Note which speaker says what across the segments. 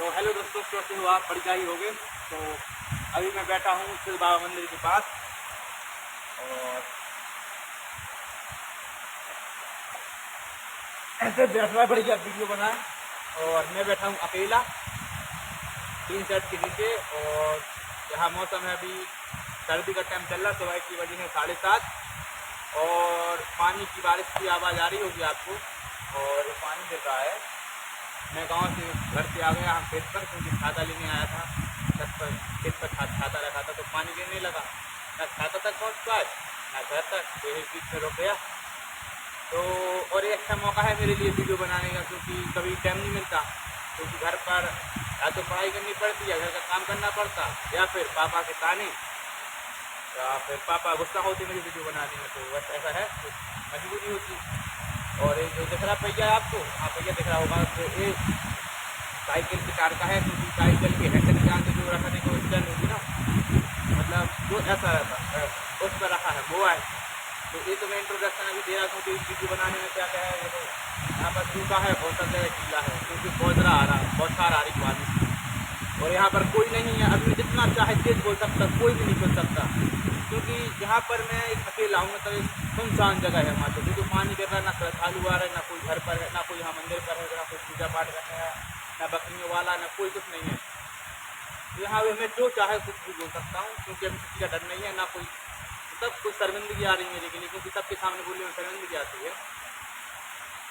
Speaker 1: तो हेलो दोस्तों, कैसे हो आप? बढ़िया ही होगे। तो अभी मैं बैठा हूँ शिव बाबा मंदिर के पास और ऐसे बैठा बढ़िया वीडियो बनाए। और मैं बैठा हूँ अकेला टीन सेट के नीचे। और यहाँ मौसम है अभी सर्दी का टाइम चल रहा है। सुबह की बजे है 7:30 और पानी की बारिश की आवाज़ आ रही होगी आपको। और ये पानी गिर रहा है। मैं गांव से घर से आ गया हम खेत पर, क्योंकि छाता लेने आया था। छत पर खेत पर छाता रखा था तो पानी गिरने लगा। ना छाता तक पहुंच पाए ना घर तक, तो एक बीच में रुक गया। तो और ये अच्छा मौका है मेरे लिए वीडियो बनाने का, क्योंकि कभी टाइम नहीं मिलता। क्योंकि घर पर या तो पढ़ाई करनी पड़ती है, घर का काम करना पड़ता, या फिर पापा के ताने, या फिर पापा गुस्सा होते मेरी वीडियो बनाने में। तो बस ऐसा है, तो मजबूरी होती। और ये जो दिख रहा पहिया है आपको, हाँ पहिया दिख रहा होगा, तो ये साइकिल के कार का है। क्योंकि साइकिल के हैंडल के आगे जो रखने को स्टैंड होगी ना, मतलब जो ऐसा रहता है उस पर रखा है वो है। तो ये तो मैं इंट्रोडक्शन अभी दे रहा हूँ कि वीडियो बनाने में क्या क्या है। ये तो यहाँ पर सूखा है, बहुत जगह गीला है, क्योंकि बहुत ज़रा आ रहा, बहुत सारा आ रही बारिश। और यहाँ पर कोई नहीं है, अभी जितना चाहे तेज बोल सकता, कोई भी नहीं बोल सकता। क्योंकि यहाँ पर मैं एक अकेला हूँ, मतलब एक सुनसान जगह है वहाँ पे, क्योंकि पानी गिर रहा है, ना श्रद्धालु आ रहा है, ना कोई घर पर है, ना कोई यहाँ मंदिर पर है, ना कोई पूजा पाठ करने है, ना बकरियों वाला, ना कोई कुछ नहीं है। तो यहाँ पे मैं जो चाहे कुछ भी बोल सकता हूँ, क्योंकि अभी किसी का डर नहीं है, ना कोई मतलब कोई शर्मिंदगी आ रही है मेरे के लिए, क्योंकि सबके सामने बोलने में शर्मिंदगी आती है।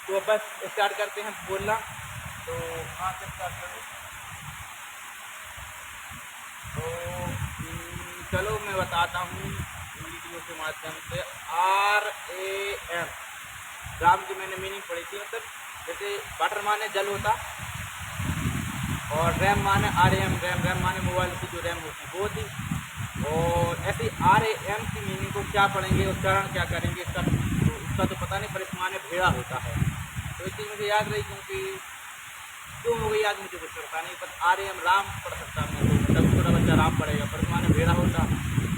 Speaker 1: तो बस स्टार्ट करते हैं बोलना। तो कहाँ से स्टार्ट करूँ? तो चलो मैं बताता हूँ वीडियो के माध्यम से। RAM राम की मैंने मीनिंग पढ़ी थी, मतलब जैसे वाटर माने जल होता, और रैम माने RAM, रैम माने मोबाइल की जो रैम होती वो थी। और ऐसे RAM की मीनिंग को क्या पढ़ेंगे, उच्चारण क्या करेंगे, इसका तो पता नहीं, पर इस माने भेड़ा होता है। तो ये चीज़ मुझे याद रही, क्योंकि क्यों हो गई याद मुझे कुछ पता नहीं, पर RM राम पढ़ सकता मैं, तो मतलब छोटा बच्चा राम पढ़ेगा, पर इस माने भेड़ा होता।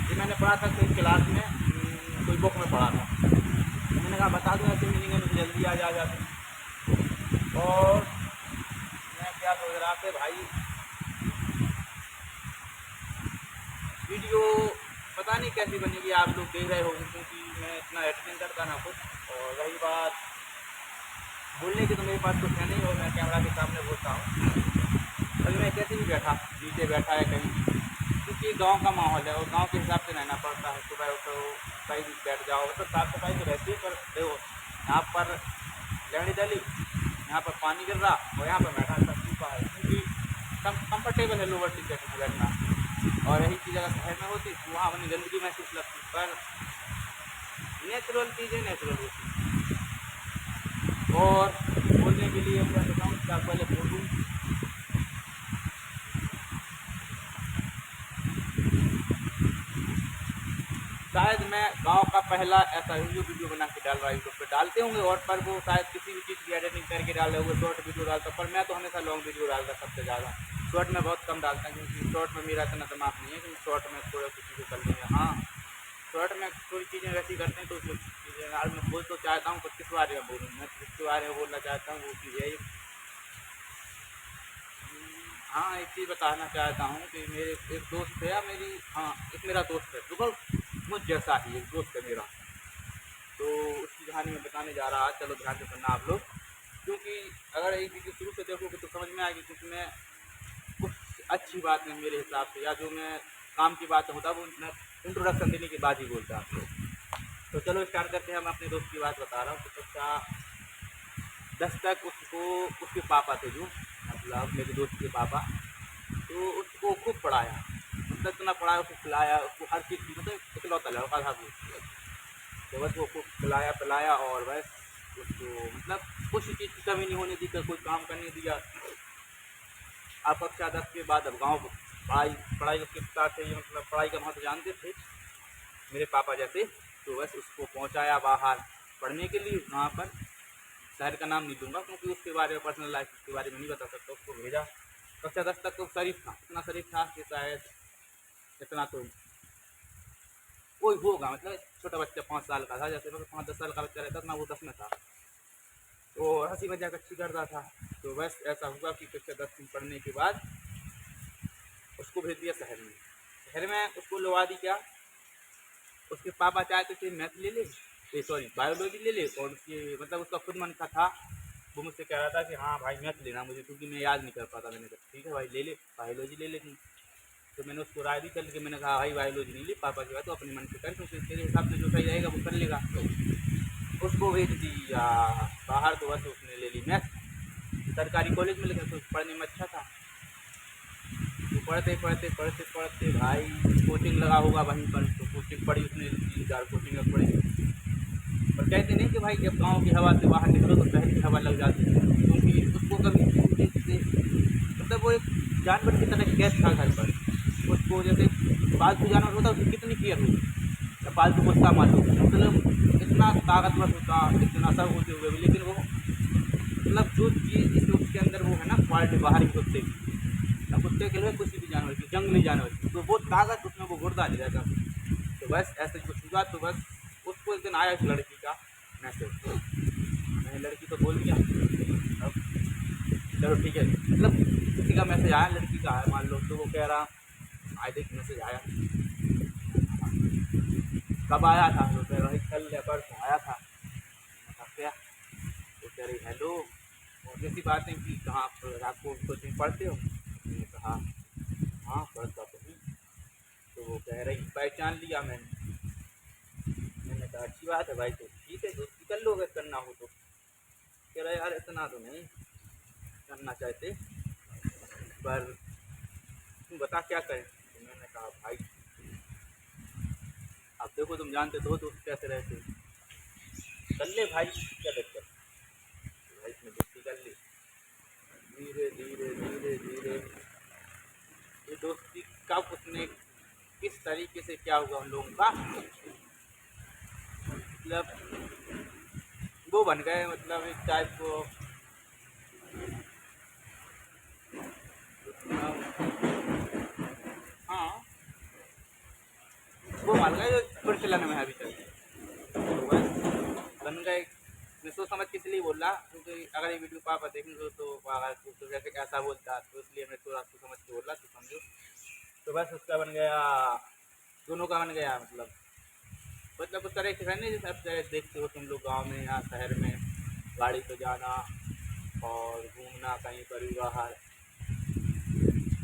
Speaker 1: ये मैंने पढ़ा था कोई क्लास में, कोई बुक में पढ़ा था। तो मैंने कहा बता दूँ ऐसी मीनिंग है, मुझे जल्दी आ जाती। और मैं क्या सोच रहा था भाई, वीडियो पता नहीं कैसी बनेगी, आप लोग देख रहे होंगे, क्योंकि मैं इतना एडिटिंग करता ना कुछ। और रही बात बोलने की, तो मेरे पास कुछ है नहीं, और मैं कैमरा के सामने बोलता हूँ। अभी मैं कैसे भी बैठा, नीचे बैठा है कहीं भी, क्योंकि गांव का माहौल है और गांव के हिसाब से रहना पड़ता है। सुबह उठो, कहीं भी बैठ जाओ, मतलब साफ़ सफाई तो रहती है, पर देखो यहाँ पर लहड़ी डली, यहाँ पर पानी गिर रहा, और यहाँ पर बैठा सब सूखा है, क्योंकि कंफर्टेबल है लोअर टी शर्ट में बैठना। और यही चीज़ अगर शहर में होती तो वहाँ अपनी गंदगी महसूस लगती, पर नेचुरल चीज़ें नेचुरल होती। और बोलने के लिए मैं बताऊँ क्या, पहले बोलूँ। शायद मैं गांव का पहला ऐसा वीडियो बना के डाल रहा हूँ यूट्यूब पे, डालते होंगे और, पर वो शायद किसी भी चीज़ की एडिटिंग करके डाल रहे होंगे, शॉर्ट वीडियो डालता, पर मैं तो हमेशा लॉन्ग वीडियो डालता सबसे ज़्यादा। शॉर्ट में बहुत कम डालता हूँ, क्योंकि शॉर्ट में मेरा इतना दिमाग नहीं है कि शॉर्ट में थोड़ा कुछ चीज़ें कर लेंगे। हाँ, शॉर्ट में थोड़ी चीज़ें वैसी करते हैं, तो उसमें चीज़ें यार मैं बोल तो चाहता हूँ, पर किस बारे में बोलूँ, मैं किसके बारे में बोलना चाहता हूँ वो चीज़ है। हाँ, एक चीज़ बताना चाहता हूँ कि मेरे एक दोस्त है, मेरी, हाँ एक मेरा दोस्त है, बिल्कुल मुझ जैसा ही एक दोस्त है मेरा। तो उसकी कहानी मैं बताने जा रहा, चलो ध्यान से सुनना आप लोग, क्योंकि अगर एक वीडियो शुरू से देखोगे तो समझ में आएगी। क्योंकि मैं कुछ अच्छी बात है मेरे हिसाब से, या जो मैं काम की बात होता वो मैं इंट्रोडक्शन देने के बाद ही बोलता आप लोग। तो चलो स्टार्ट करते हैं। मैं अपने दोस्त की बात बता रहा हूँ। तो कक्षा 10 तक उसको उसके पापा थे, जो मतलब मेरे दोस्त के पापा, तो उसको खूब पढ़ाया, मतलब इतना पढ़ाया, उसको खिलाया, उसको हर चीज़ की, मतलब इकलौता लड़का था वो। तो बस वो खूब खिलाया पिलाया, और बस उसको मतलब कुछ चीज़ की कमी नहीं होने दी, कोई काम करने दिया। आप कक्षा 10 के बाद अब गाँव पढ़ाई पढ़ाई उसके साथ से, मतलब पढ़ाई का महत्व जानते थे मेरे पापा जैसे। तो बस उसको पहुंचाया बाहर पढ़ने के लिए, वहाँ पर शहर का नाम नहीं दूंगा, क्योंकि उसके बारे में पर्सनल लाइफ के बारे में नहीं बता सकता। उसको भेजा कक्षा 10 तक, तो शरीफ था, इतना शरीफ था कि शायद इतना तो कोई होगा, मतलब छोटा बच्चा 5 साल का था, जैसे मतलब 5-10 साल का बच्चा रहता था ना, वो 10 में था। तो हंसी मजाक अच्छी करता था। तो बस ऐसा हुआ कि कक्षा 10 पढ़ने के बाद उसको भेज दिया शहर में। शहर में उसको लगा दी क्या, उसके पापा चाहते थे मैथ ले ले, सॉरी बायोलॉजी ले ले, और उसके मतलब उसका खुद मन का था, वो मुझसे कह रहा था कि हाँ भाई मैथ लेना मुझे, क्योंकि मैं याद नहीं कर पाता। मैंने कहा ठीक है भाई ले ले, बायोलॉजी ले लेती। तो मैंने उसको राय दी चल के, मैंने कहा भाई बायोलॉजी नहीं ले, पापा की बात तो अपने मन से कर, क्योंकि तेरे हिसाब से जो सही रहेगा वो कर लेगा। तो उसको भेज दिया बाहर, तो बस उसने ले ली मैथ। सरकारी कॉलेज में, लेकिन तो पढ़ने में अच्छा था। तो पढ़ते पढ़ते पढ़ते पढ़ते भाई कोचिंग लगा होगा वहीं पर, तो कोचिंग पढ़ी उसने, 3-4 कोचिंग पढ़ी। और कहते नहीं कि भाई जब गांव की हवा से बाहर निकलो तो शहर की हवा लग जाती है, क्योंकि उसको कभी मतलब वो एक जानवर की तरह कैद था घर पर। उसको जैसे पालतू जानवर होता है उसकी कितनी केयर होती, या पालतू कुत्ता मानो, मतलब इतना ताकतवर होता, इतना सब होते हुए भी, लेकिन वो मतलब जो चीज़ जिस उसके अंदर वो है ना क्वालिटी बाहर की कुत्ते की, या कुत्ते के लिए किसी भी जानवर की, जंगली जानवर की, तो वो ताकत उसमें वो गुर्दा नहीं रहता। तो बस ऐसे कुछ हुआ। तो बस उसको एक दिन आया इस लड़की का मैसेज, मैंने लड़की को बोल दिया अब चलो ठीक है, मतलब किसी का मैसेज आया, लड़की का आया मान लो, तो वो कह रहा आई देख मैसेज आया। कब आया था, तो कह रहा कल या परसों आया था। क्या, तो कह रही हेलो, और जैसी बातें कि कहाँ आप रात को कोचिंग पढ़ते हो। मैंने कहा हाँ पढ़ता तो हूँ। तो वो कह रही पहचान लिया मैंने। मैंने कहा अच्छी बात है भाई, तो ठीक है दोस्ती कर लो अगर करना हो तो। कह रहा यार इतना तो नहीं करना चाहते, पर तुम बता क्या करें। तो मैंने कहा भाई अब देखो तुम जानते तो हो दोस्त कैसे रहते, कर ले भाई क्या दिक्कत। तो भाई इसमें दोस्ती कर ली, धीरे धीरे धीरे धीरे ये दोस्ती कब उसने किस तरीके से क्या हुआ उन लोगों का, मतलब वो बन गए, मतलब एक टाइप को हाँ वो बन गए जो प्रचलन में है अभी तक। तो बस बन गए। मैं सोच समझ के इसलिए बोल रहा, क्योंकि अगर ये वीडियो पापा देखेंगे तो अगर तो जैसे कैसा बोलता, तो इसलिए मैं थोड़ा सोच समझ के बोल रहा, तो समझो। तो बस उसका बन गया, दोनों का बन गया, मतलब उस तरह से रहने जैसे आप देखते हो तुम लोग गाँव में या शहर में, गाड़ी पे जाना और घूमना कहीं पर भी बाहर,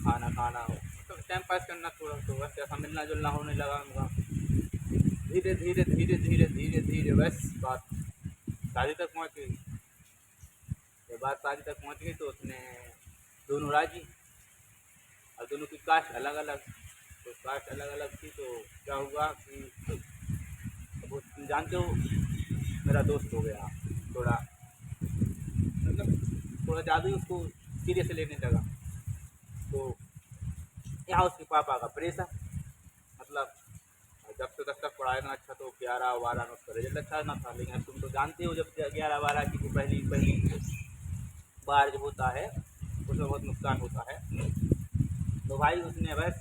Speaker 1: खाना खाना हो, मतलब टाइम पास करना थोड़ा, तो बस ऐसा मिलना जुलना होने लगा उनका। धीरे धीरे धीरे धीरे धीरे धीरे बस बात शादी तक पहुँच गई। जब बात शादी तक पहुँच गई तो उसने दोनों राजी, और दोनों की कास्ट अलग अलग, तो कास्ट अलग अलग थी। तो क्या हुआ कि अब वो तुम जानते हो मेरा दोस्त हो गया थोड़ा, मतलब थोड़ा ज़्यादा ही उसको सीरियस लेने लगा। तो यहाँ उसके पापा का प्रेशर, मतलब जब से 10 तक पढ़ाया ना अच्छा, तो 11-12 में उसका रिजल्ट अच्छा ना था, लेकिन अब तुम तो जानते हो जब 11-12 की जो पहली पहली बार जब होता है उसमें बहुत नुकसान होता है। तो भाई उसने बस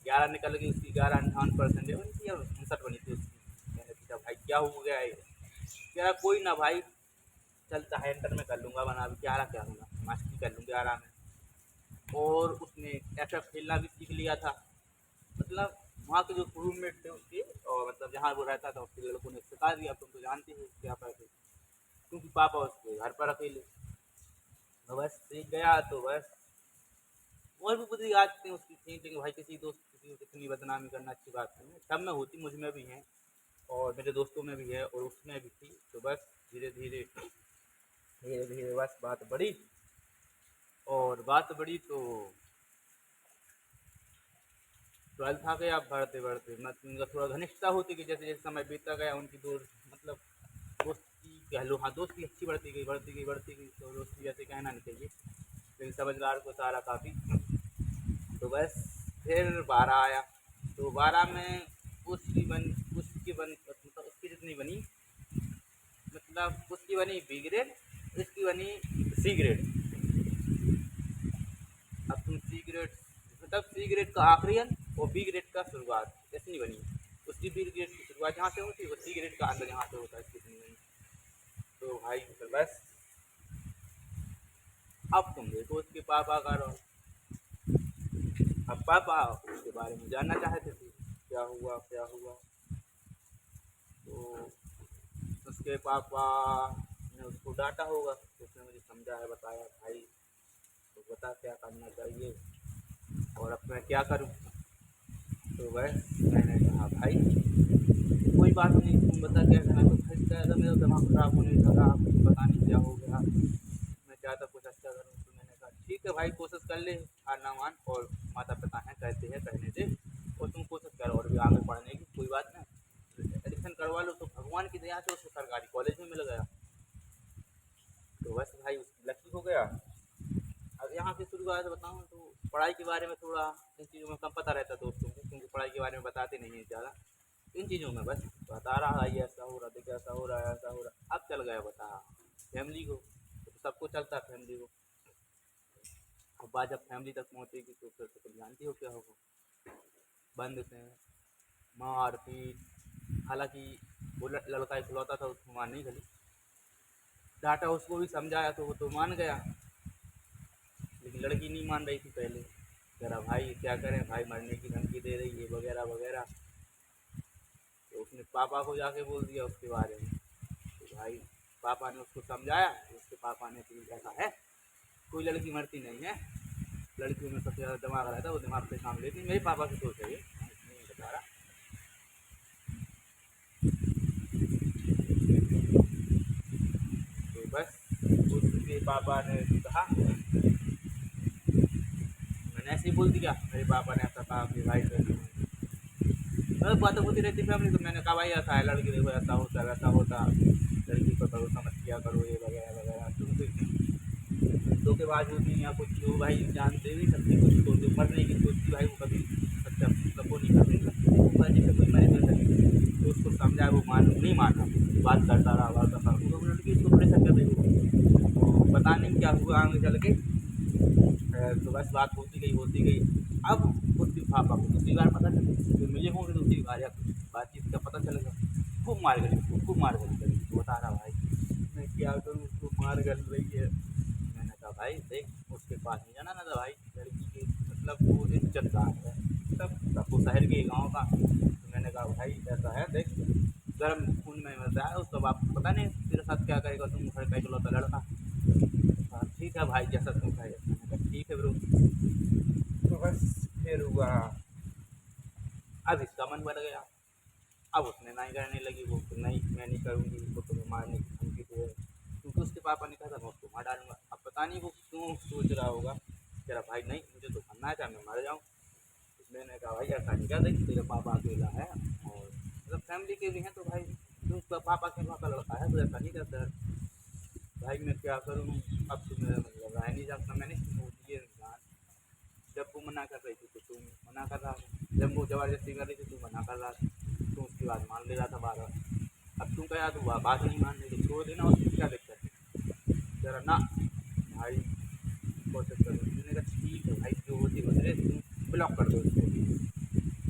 Speaker 1: 11 निकल गई उसकी, 11-58% बनी थी और 59 बनी थी उसकी। मैंने पूछा भाई क्या हो गया है, कह रहा कोई ना भाई चलता है, इंटर में कर लूँगा, बना अभी 11 क्या होगा, मास्टरी कर लूँगा 11 में। और उसने एफ खेलना भी सीख लिया था, मतलब वहाँ के जो रूममेट थे उसके, और मतलब जहाँ वो रहता था उसके लड़कों ने सिखा दिया। तुम तो जानते हो क्या पैसे, क्योंकि पापा उसके घर पर अकेले। तो बस सीख गया। तो बस और भी बुरी आदतें उसकी थी, लेकिन भाई किसी दोस्त किसी को कितनी बदनामी करना अच्छी बात नहीं है, सब में होती, मुझ में भी है और मेरे दोस्तों में भी है और उसमें भी थी। तो बस धीरे धीरे धीरे धीरे बस बात बढ़ी, और बात बढ़ी तो 12th आ गया। बढ़ते बढ़ते मतलब उनका थोड़ा घनिष्ठता होती गई, जैसे जैसे समय बीतता गया उनकी मतलब दोस्ती कह लो, हाँ दोस्ती अच्छी बढ़ती गई बढ़ती गई बढ़ती गई। तो दोस्ती जैसे कहना नहीं चाहिए, लेकिन समझदार को सारा काफ़ी। तो बस फिर 12 आया, तो 12 में मतलब उसकी जितनी बनी, मतलब उसकी बनी बी ग्रेड, इसकी बनी सी ग्रेड। अब तुम सी ग्रेड, मतलब सी ग्रेड का आखिरी अंक और बी ग्रेड का शुरुआत इतनी बनी। उसकी बी ग्रेड की शुरुआत जहाँ से होती है, वो सी ग्रेड का अंदर यहाँ से होता है, इसकी इतनी बनी। तो भाई फिर बस तो उसके पापा का रहो। अब पापा उसके बारे में जानना चाहते थे क्या हुआ क्या हुआ। तो उसके पापा ने उसको डांटा होगा, तो उसने मुझे समझाया बताया भाई तो बता क्या करना चाहिए और अब मैं क्या करूं। तो बस मैंने कहा भाई कोई बात नहीं, तुम बता क्या करना। तो भाई क्या मेरा दिमाग खराब होने लगा, पता नहीं क्या हो गया, मैं चाहता कुछ अच्छा करूँ। तो मैंने कहा ठीक है भाई कोशिश कर ले, हार ना मान, और माता पिता हैं कहते हैं कहने दे और तुम कोशिश करो और भी आगे पढ़ने की, कोई बात नहीं एडमिशन करवा लो। तो भगवान की दया से उसको सरकारी कॉलेज में मिल गया। तो बस भाई लकी हो गया। अब यहाँ से शुरुआत बताऊँ तो पढ़ाई के बारे में थोड़ा इन चीज़ों में कम पता रहता दोस्तों को, क्योंकि पढ़ाई के बारे में बताते नहीं हैं ज़्यादा। इन चीज़ों में बस बता रहा है ये ऐसा हो रहा, देखिए ऐसा हो रहा है ऐसा हो रहा। अब चल गया बता फैमिली को, तो सबको चलता है फैमिली को। अब बात जब फैमिली तक पहुँचेगी तो फिर तो तुम जानती हो क्या होगा, बंद से मार पीट। हालांकि वो लड़का इकलौता था, उसको मान नहीं गली, डांटा उसको भी समझाया तो वो तो मान गया, लेकिन लड़की नहीं मान रही थी पहले। कह रहा भाई क्या करें, भाई मरने की धमकी दे रही है वगैरह वगैरह। तो उसने पापा को जाके बोल दिया उसके बारे में। तो भाई पापा ने उसको समझाया, उसके पापा ने फिर ऐसा है कोई लड़की मरती नहीं है, लड़कियों में सबसे ज़्यादा दिमाग रहता है, वो दिमाग से काम लेती। मेरे पापा की सोच है ये, नहीं बता रहा। तो बस उसके पापा ने कहा, मैंने ऐसे ही बोल दिया मेरे पापा ने ऐसा कहा कि भाई मतलब बातें होती रहती फैमिली। तो मैंने कहा भाई ऐसा है, लड़की देखो ऐसा होता वैसा होता, लड़की पर भरोसा मत किया करो ये वगैरह वगैरह। तुम के बाद होती या कुछ जो भाई जानते भी सकते कुछ तो जो मरने की सोचती भाई वो कभी अच्छा मतलब वो नहीं करेगा, जैसे कोई मरे तो उसको समझाया, वो नहीं माना, बात करता रहा बात करता रहा। तो लड़की उसको प्रेशर कर रही हो, पता नहीं क्या हुआ आगे चल के। तो बस बात होती गई। अब उसके पापा को दूसरी बार पता चला, फिर मुझे होंगे दूसरी बार या कुछ बातचीत का पता चलेगा, खूब मार गई उसको, खूब मार गई। तो बता रहा भाई मैं क्या करूँ, उसको मार गल रही है। मैंने कहा भाई देख उसके पास नहीं जाना ना था भाई, लड़की की मतलब वो इज्जतदार है सब वो शहर के गाँव का। तो मैंने कहा भाई ऐसा है देख गर्म खून में मिलता है, उसका बाप पता नहीं तेरे साथ क्या करेगा, तुम घर का इकलौता लड़का। हाँ ठीक है भाई जैसा तुम कहे। मैंने कहा ठीक है ब्रो। तो बस फिर हुआ, अब इसका मन बढ़ गया, अब उसने नहीं करने लगी वो, तो नहीं मैं नहीं करूँगी, वो तुम्हें मारने की धमकी दे, क्योंकि उसके पापा ने कहा था मैं उसको मार डालूंगा। अब पता नहीं वो क्यों सोच रहा होगा, कह रहा भाई नहीं मुझे तो मरना है, चाहे मैं मर जाऊँ। मैंने कहा भाई ऐसा नहीं कर देख तेरे पापा अकेला है और मतलब फैमिली के भी हैं, तो भाई तुम पापा के वहाँ का लड़का है तो ऐसा नहीं करता है। भाई मैं क्या करूँ, अब तो मेरा मतलब रह नहीं जाता। मैंने ये इंसान जब वो मना कर रही थी तो तुम मना कर रहा था, जब वो ज़बरदस्ती कर रही थी तुम मना कर रहा था, तुम उसकी बात मान ले रहा था बार बार। अब तुम कहा तो बात नहीं मान रही, छोड़ देना, उसमें क्या दिक्कत है। जरा ना भाई कोशिश करो। मैंने कहा ठीक है भाई जो होती गुजरे, तुम ब्लॉक कर दो उसको।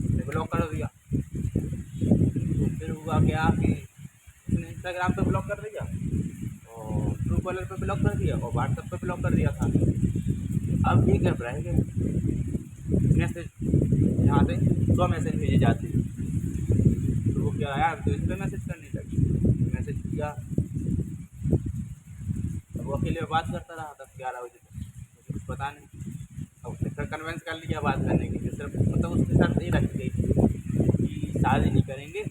Speaker 1: मैंने ब्लॉक कर दिया। तो फिर हुआ क्या कि उसने इंस्टाग्राम पे ब्लॉक कर दिया और ट्रू कॉलर पे ब्लॉक कर दिया और व्हाट्सएप पे ब्लॉक कर दिया था। अब एक ऐप रह गया मैसेज, यहाँ से 100 मैसेज भेजे जाते हैं। तो वो क्या आया तो इस पर मैसेज करने लगी, मैसेज किया। अब वो अकेले बात करता रहा 10-11 बजे तक, मुझे कुछ पता नहीं। अब उसने फिर कन्वेंस कर लिया बात करने के लिए, सिर्फ मतलब उसके साथ यही रख गई कि शादी नहीं करेंगे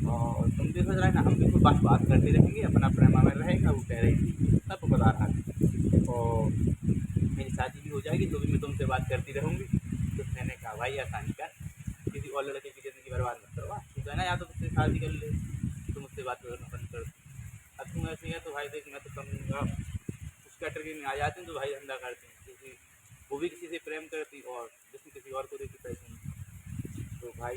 Speaker 1: और तुम भी सोच रहे ना हम भी तो बात करते रहेंगे, अपना प्रेमा में रहेगा। वो कह रही थी सब बता रहा था और मेरी शादी भी हो जाएगी तो भी मैं तुमसे बात करती रहूँगी। तो मैंने कहा भाई ऐसा नहीं कर, किसी और लड़के की ज़िंदगी बर्बाद मत करवा, तू कहना या तो मुझसे शादी कर ले, तो मुझसे बात करना बंद कर। अब तुम ऐसी है तो भाई देख मैं तो समझूंगा उस कैटेगरी में आ जाती हूँ तो भाई धंधा करती हूँ, क्योंकि वो भी किसी से प्रेम करती और जिसने किसी और को देखी पैसे नहीं। तो भाई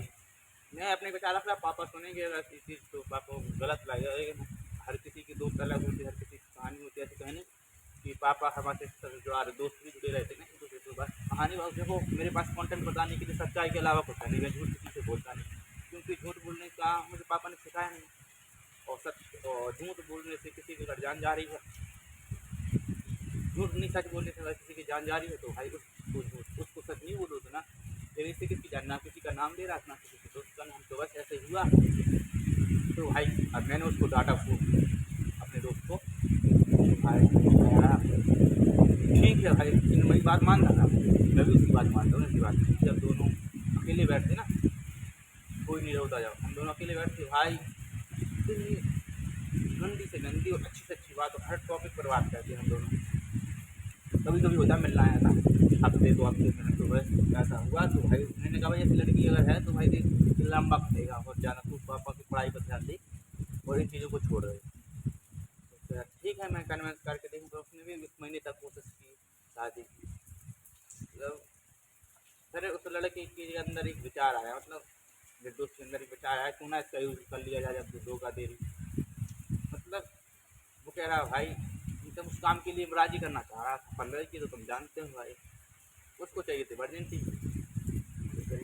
Speaker 1: मैं अपने विचार रख रहा, पापा सुनेंगे ऐसी चीज़ तो पापा को गलत लगेगा। हर किसी की दोस्त अलग होती है, हर किसी की कहानी होती है। ऐसे कहने कि पापा हमारे जुड़ा रहे, दोस्त भी जुड़े रहते हैं एक दूसरे से। बस कहानी बहुत देखो, मेरे पास कंटेंट बताने के लिए सच्चाई के अलावा कुछ नहीं, मैं झूठ किसी से बोलता नहीं, क्योंकि झूठ बोलने का मुझे पापा ने सिखाया नहीं। और सच और झूठ बोलने से किसी की अगर जान जा रही है झूठ नहीं सच बोलने से अगर किसी की जान जा रही है तो भाई उसको सच नहीं बोलो तो ना। फिर इससे किसकी जान, ना किसी का नाम दे रहा ना किसी के दोस्त का नाम, तो बस ऐसे हुआ। तो भाई अब मैंने उसको डाटा अपने दोस्त को, भाई ठीक है भाई, इन मेरी बात मान रहा था, मैं भी उसकी बात मानता हूँ। उसकी बात जब दोनों अकेले बैठते ना, कोई नहीं होता, जब हम दोनों अकेले बैठते भाई इतनी गंदी से गंदी और अच्छी से अच्छी बात और हर टॉपिक पर बात करते हम दोनों। कभी कभी होता मिलना आया था हफ्ते 2 हफ्ते में, तो बस ऐसा हुआ। तो भाई मैंने कहा भाई ऐसी लड़की अगर है तो भाई देख लंबा देगा और जाना, तू पापा की पढ़ाई पर ध्यान दे और इन चीज़ों को छोड़ रहे। तो ठीक है, मैं कन्वेंस करके देखूँगा। उसने भी 1 महीने तक कोशिश की शादी की। मतलब फिर उस लड़के के अंदर एक विचार आया, मतलब मेरे दोस्त के अंदर एक विचार आया, क्यों ना इसका यूज कर लिया जाए जब धोखा दे रही। मतलब वो कह रहा भाई तुम उस काम के लिए राजी करना चाह रहा था, 15 की तो तुम जानते हो भाई, उसको चाहिए थी इमरजेंसी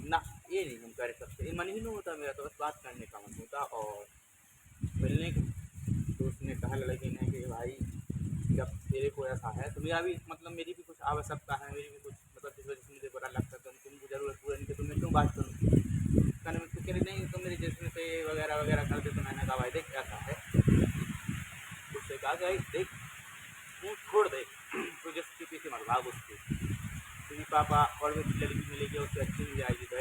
Speaker 1: ना, ये नहीं हम कर सकते, मन ही नहीं होता मेरा, तो बस बात करने का मन होता और मिलने का। तो उसने कहा लड़की ने कि भाई जब तेरे को ऐसा है तो मेरा भी मतलब मेरी भी कुछ आवश्यकता है, मेरी भी कुछ मतलब जिस वजह से मुझे बुरा लगता है, तुमको जरूरत पूरी नहीं, तो मैं क्यों बात करूँ। कहने में तो कह रही नहीं तो मेरी जिसमें से वगैरह वगैरह करते। तो मैंने कहा भाई देख ऐसा है, उससे कहा कि देख तू छोड़ दे, तो जिस चुपी से मत भाग उसको, तेरी पापा और भी लड़की मिलेगी उससे अच्छी मिल जाएगी। तो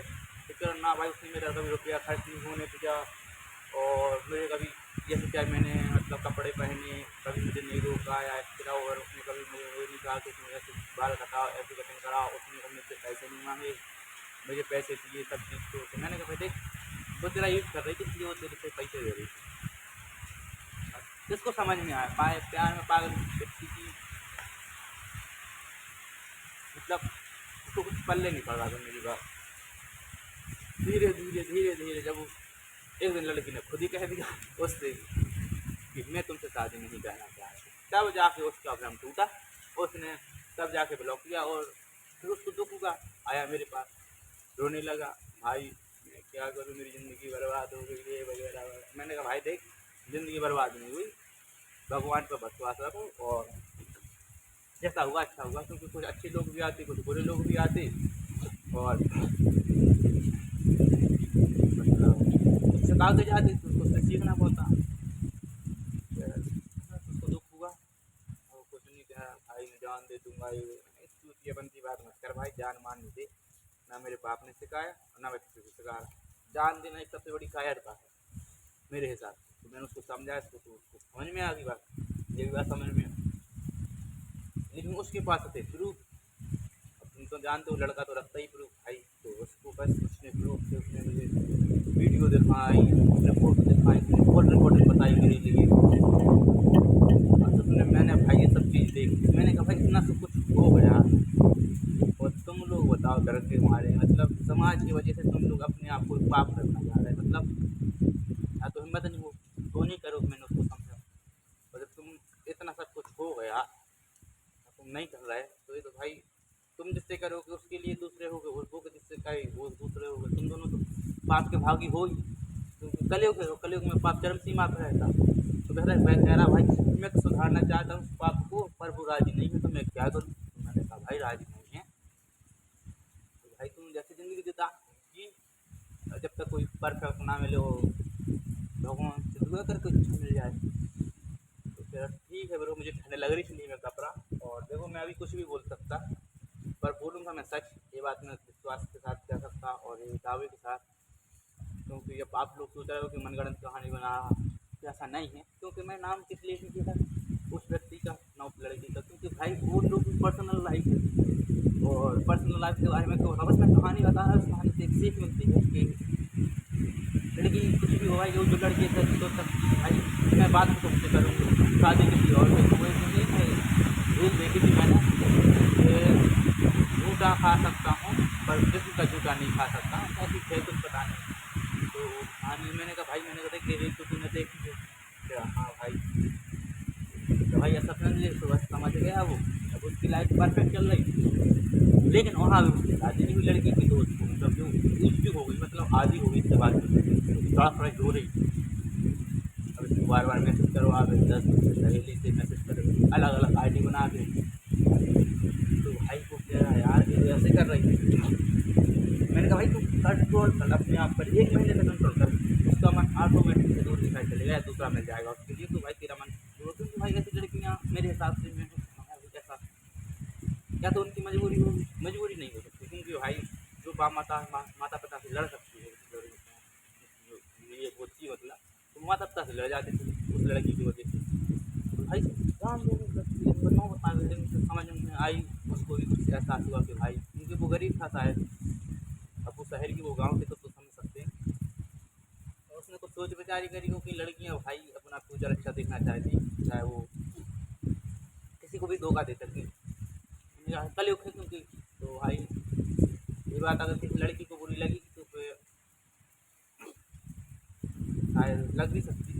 Speaker 1: फिक्र ना भाई, उसने मेरा कभी रुपया खर्च नहीं होने दिया और मेरे कभी जैसे चाहे मैंने मतलब कपड़े पहने कभी मुझे नहीं रोका या एक्स्ट्रा, और उसने कभी मुझे ये नहीं कहा कि उसने ऐसे बाल कटाओ ऐसे कटिंग कराओ, उसने कभी मुझसे पैसे नहीं मांगे, मुझे पैसे दिए सब चीज़ को। तो मैंने कहा भाई देख वो तेरा यूज़ कर रही थी इसलिए वो तेरे से पैसे दे रही थी। जिसको समझ में आया पाए प्यार में पागल व्यक्ति की मतलब उसको कुछ पल्ले नहीं पड़ रहा था मेरी बात। धीरे धीरे धीरे धीरे जब एक दिन लड़की ने खुद ही कह दिया उससे कि मैं तुमसे शादी नहीं करना चाहती, तब जाके उसका भ्रम टूटा, उसने तब जाके ब्लॉक किया। और फिर उसको दुख हुआ, आया मेरे पास रोने लगा, भाई मैं क्या करूँ मेरी ज़िंदगी बर्बाद हो गई ये वगैरह वगैरह। मैंने कहा भाई देख ज़िंदगी बर्बाद नहीं हुई, भगवान पर विश्वास रखो और जैसा हुआ अच्छा हुआ, क्योंकि कुछ अच्छे लोग भी आते कुछ बुरे लोग भी आते और उससे कागज जाते तो उसको उससे सीखना पड़ता। उसको दुख हुआ और कुछ नहीं कहा, भाई मैं जान दे दूंगा, ये बनती बात मत कर भाई, जान मान नहीं दे, ना मेरे बाप ने सिखाया और ना मैं किसी को सिखा रहा। जान देना एक सबसे बड़ी कायरता है मेरे हिसाब से। तो मैंने उसको समझाया, उसको समझ में आ गई बात, ये भी बात समझ में आ, लेकिन उसके पास थे प्रूफ। अब तुम तो जानते हो लड़का तो रखता ही प्रूफ भाई, तो उसको बस उसने प्रूफ से उसने मुझे वीडियो दिखाई, उसने फोटो दिखाई, उसने कॉल रिकॉर्डिंग बताई मेरे लिए। और तुमने मैंने भाई ये सब चीज़ देखी, मैंने कहा भाई इतना सब कुछ हो गया और तुम लोग बताओ डर के मारे, मतलब समाज की वजह से तुम लोग अपने आप को पाप करना चाह रहे हैं, मतलब या तो हिम्मत नहीं हो तो नहीं करो। मैंने उसको समझा, और जब तुम इतना सब कुछ हो गया तुम नहीं कर रहे तो ये तो भाई तुम जिससे करोगे उसके लिए दूसरे हो गए, वो जिससे कहे वो दूसरे हो गए, तुम दोनों तो पाप के भागी हो ही। क्योंकि कलयुग में पाप चरम सीमा पर रहता। तो कह रहा भाई मैं तो सुधारना चाहता हूँ उस पाप को, पर वो राजी नहीं है, तो मैं क्या करूँ। तो मैंने कहा भाई राजी नहीं है तो भाई तुम जैसे ज़िंदगी बिता कि जब तक कोई परफेक्ट ना मिले हो, भगवान से दुआ करके कुछ मिल जाए। तो फिर ठीक है ब्रो, मुझे ठंड लग रही थी नहीं मैं कपड़ा, और देखो मैं अभी कुछ भी बोल सकता पर बोलूँगा मैं सच, ये बात मैं विश्वास के साथ कह सकता और ये दावे के साथ। क्योंकि जब आप लोग सोच रहे हो कि मनगढ़ंत कहानी बना रहा तो ऐसा नहीं है, क्योंकि मैं नाम किस लिए नहीं किया उस व्यक्ति का ना उस लड़की का, क्योंकि भाई वो लोग पर्सनल लाइफ है और पर्सनल लाइफ के बारे में तो बस मैं कहानी बता रहा हूँ। उस कहानी से एक सीख मिलती है कि लड़की कुछ भी हो भाई, जो लड़की है तो सब भाई मैं बात तो तुमसे करूँगी शादी किसी और में, तो वही रील देखी थी मैंने, झूठा खा सकता हूँ पर जिसम का झूठा नहीं खा सकता, ऐसी है कुछ पता नहीं। तो कहानी मैंने कहा भाई, मैंने कहा देख रील तो तूने देखी है, हाँ भाई, तो भाई ऐसा समझ ले, तो बस समझ गया वो। अब उसकी लाइफ परफेक्ट चल रही, लेकिन वहाँ भी उसकी शादी नहीं हुई लड़की की, तो उसको मतलब जो उसकी हो गई, मतलब आधी हो गई इसके बाद थोड़ा थोड़ा हो रही। अब इसको बार बार मैसेज करो, आप 10 सहेली से मैसेज करो, अलग अलग ID बना के कर रही थी। मैंने कहा भाई तू कंट्रोल कर अपने आप पर, 1 महीने से कंट्रोल कर, उसका मन ऑटोमेटिक से दूर दिखाई चलेगा, दूसरा मिल जाएगा उसके लिए। तो भाई तेरा मन जो, क्योंकि भाई ऐसी लड़कियाँ मेरे हिसाब से मैं ऐसा, या तो उनकी मजबूरी होगी, मजबूरी नहीं हो सकती, क्योंकि भाई जो माता पिता से लड़ सकती है ये होती, मतलब तो माता पिता से लड़ जाते थे उस लड़की की वजह से। तो भाई जान नौ बता समझ में आई, उसको भी कुछ एहसास हुआ कि भाई, क्योंकि वो गरीब था शायद, अब वो शहर की वो गाँव के तो समझ सकते हैं। और उसने कुछ सोच विचारी करी हो कि लड़कियाँ भाई अपना फ्यूचर अच्छा देखना चाहती, चाहे वो किसी को भी धोखा दे सकती, कल उठे क्योंकि। तो भाई ये बात अगर किसी लड़की को बुरी लगी तो फिर शायद लग भी सकती,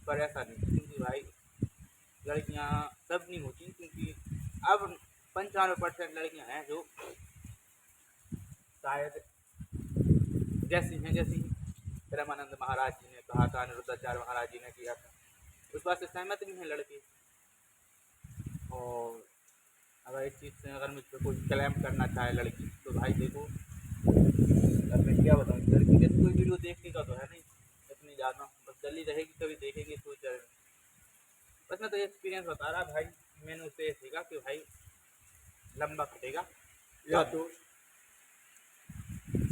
Speaker 1: पर ऐसा नहीं, क्योंकि भाई लड़कियाँ सब नहीं होती, क्योंकि अब 95% लड़कियाँ हैं जो शायद जैसी हैं, जैसी ब्रह्मानंद महाराज जी ने कहा था, अनिरुद्धाचार्य महाराज जी ने किया था, उस बात से सहमत भी हैं लड़के। और अगर इस चीज़ से अगर मुझ पर कोई क्लेम करना चाहे लड़की, तो भाई देखो, अब मैं क्या बताऊँ, लड़की जैसे कोई वीडियो देखने का तो है नहीं इतनी ज़्यादा, बस जल्दी रहेगी कभी देखेंगे फ्यूचर। बस मैं तो एक्सपीरियंस बता रहा भाई, मैंने उससे सीखा कि भाई लंबा कटेगा, या तो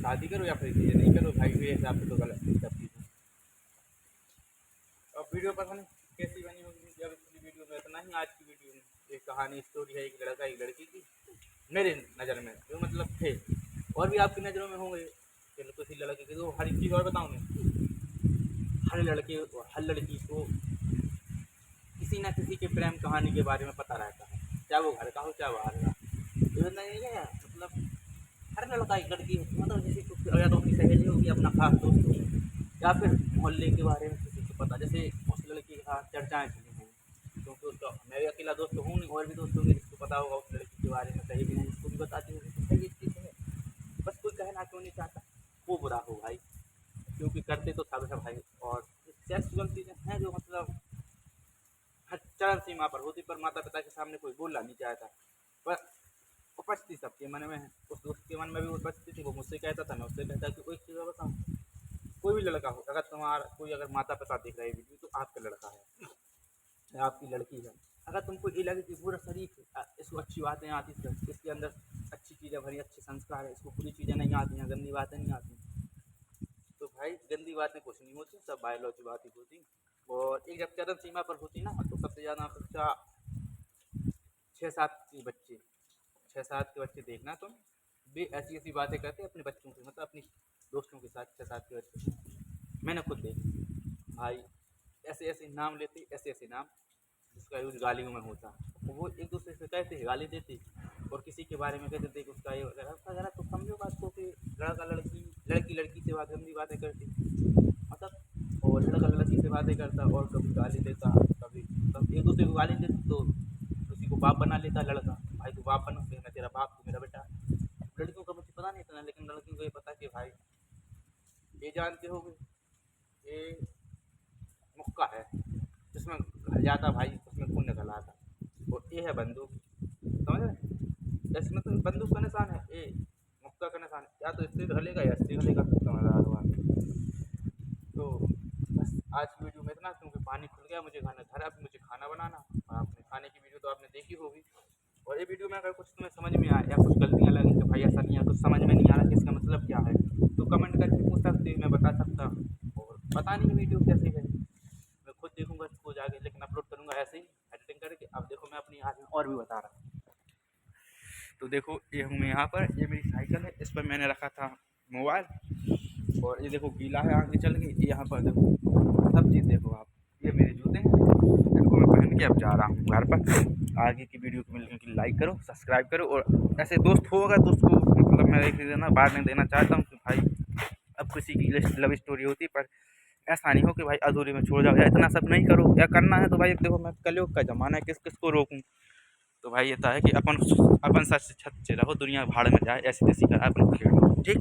Speaker 1: शादी करो या फिर ये नहीं करो भाई, मेरे हिसाब से तो गलत है सब चीज़ें। अब वीडियो पसंद कैसी बनी होगी, जब इस वीडियो में इतना ही आज की वीडियो में। एक कहानी स्टोरी है एक लड़का एक लड़की की, मेरे नज़र में जो मतलब थे, और भी आपकी नज़रों में होंगे, चलो किसी लड़के की। तो हर एक चीज़ और बताऊँगी, हर लड़की को किसी न किसी के प्रेम कहानी के बारे में पता रहता है, चाहे वो घर का हो चाहे बाहर का। तो नहीं है, मतलब हर लड़का एक लड़की, मतलब जैसे अगर तो अपनी सहेली होगी, अपना खास दोस्त होगी, या फिर मोहल्ले के बारे में किसी को पता, जैसे उस लड़की के साथ चर्चाएँ चली हैं, क्योंकि उसका मैं भी अकेला दोस्त हूँ नहीं, और भी दोस्त होंगे जिसको पता होगा उस लड़की के बारे में, सही भी नहीं उसको भी बताती होगी, तो सही चीज़ है। बस कोई कहना क्यों नहीं चाहता वो बुरा हो भाई, क्योंकि करते तो सब है भाई। और सेक्सुअल चीज़ें हैं जो मतलब हर चरम सीमा पर होती, पर माता पिता के सामने कोई बोलना नहीं चाहता, पर उपस्थिति सबके मन में है। उस दोस्त के मन में भी उपस्थिति थी, वो मुझसे कहता था, मैं उससे कहता कि कोई चीज़ बताऊँ, कोई भी लड़का हो, अगर तुम्हारा कोई अगर माता पिता देख रहे वीडियो, तो आपका लड़का है या आपकी लड़की है, अगर तुमको ये लगे कि पूरा शरीफ है, इसको अच्छी बातें आती हैं, इसके अंदर अच्छी चीज़ें भरी, अच्छे संस्कार है, इसको बुरी चीज़ें नहीं आती हैं, गंदी बातें नहीं आती, तो भाई गंदी बातें कुछ नहीं होती, सब बायोलॉजी बातें होती। और एक जब चरम सीमा पर होती ना, तो सबसे ज़्यादा बच्चा 6-7 के बच्चे, 6-7 के बच्चे देखना तुम, वे ऐसी ऐसी बातें करते हैं अपने बच्चों से, मतलब अपनी दोस्तों के साथ, 6-7 के बच्चे मैंने खुद देखा भाई, ऐसे ऐसे नाम लेते, ऐसे ऐसे नाम जिसका यूज गालियों में होता, तो वो एक दूसरे से कहते हैं, गाली देते, और किसी के बारे में कहते थे कि उसका ये वगैरह। तो समझो बात को कि लड़का लड़की, लड़की लड़की से बात गंदी बातें करती, मतलब, और लड़का लड़की से बातें करता, और कभी गाली देता, कभी एक दूसरे को गाली देता, तो किसी को बाप बना लेता लड़का, भाई तू बाप बना, मैं तेरा बाप, तू मेरा बेटा। लड़कियों का मुझे पता नहीं था, लेकिन लड़कियों को ये पता कि भाई ये जानते हो ये मुक्का है जिसमें घर जाता भाई, उसमें खून निकल आता, और ये है बंदूक, समझ रहे, इसमें तो बंदूक का निशान है, ये मुक्का का निशान है, या तो इससे ढलेगा या इससे ढलेगा, समझदार हुआ। तो बस आज की वीडियो में इतना, क्योंकि पानी खुल गया, मुझे घर अब मुझे खाना बनाना, और आपने खाने की वीडियो तो आपने देखी होगी। और ये वीडियो में अगर कुछ तुम्हें समझ में आया या कुछ गलतियाँ लगी कि भाई ऐसा नहीं है, कुछ समझ में नहीं आ रहा कि इसका मतलब क्या है, तो कमेंट करके पूछ सकते हो, मैं बता सकता हूँ। और पता नहीं वीडियो कैसे है, मैं खुद देखूंगा इसको जाके, लेकिन अपलोड करूंगा ऐसे ही एडिटिंग करके। अब देखो मैं अपनी आज और भी बता रहा हूँ, तो देखो ये हूँ मैं यहाँ पर, ये मेरी साइकिल है, इस पर मैंने रखा था मोबाइल, और ये देखो गीला है आगे चल के, यहाँ पर देखो सब चीज़ देखो आप, ये मेरे जूते हैं, इनको मैं पहन के अब जा रहा हूँ घर पर। आगे की वीडियो को मिलने के लिए लाइक करो, सब्सक्राइब करो, और ऐसे दोस्त हो अगर दोस्त को मतलब मैं एक देना बात नहीं देना चाहता हूँ कि भाई अब किसी की लव स्टोरी होती, पर ऐसा नहीं हो कि भाई अधूरी में छोड़ जाओ, या इतना सब नहीं करो, या करना है तो भाई देखो मैं कलयुग का ज़माना है, किस किस को रोकूँ। तो भाई ये है कि अपन सच से छत से रहो, दुनिया भाड़ में जाए, ऐसी तैसी का अपन खेलो, ठीक।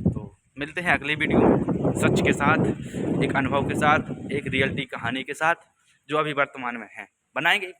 Speaker 1: तो मिलते हैं अगली वीडियो में सच के साथ, एक अनुभव के साथ, एक रियलिटी कहानी के साथ, जो अभी वर्तमान में है, बनाएंगे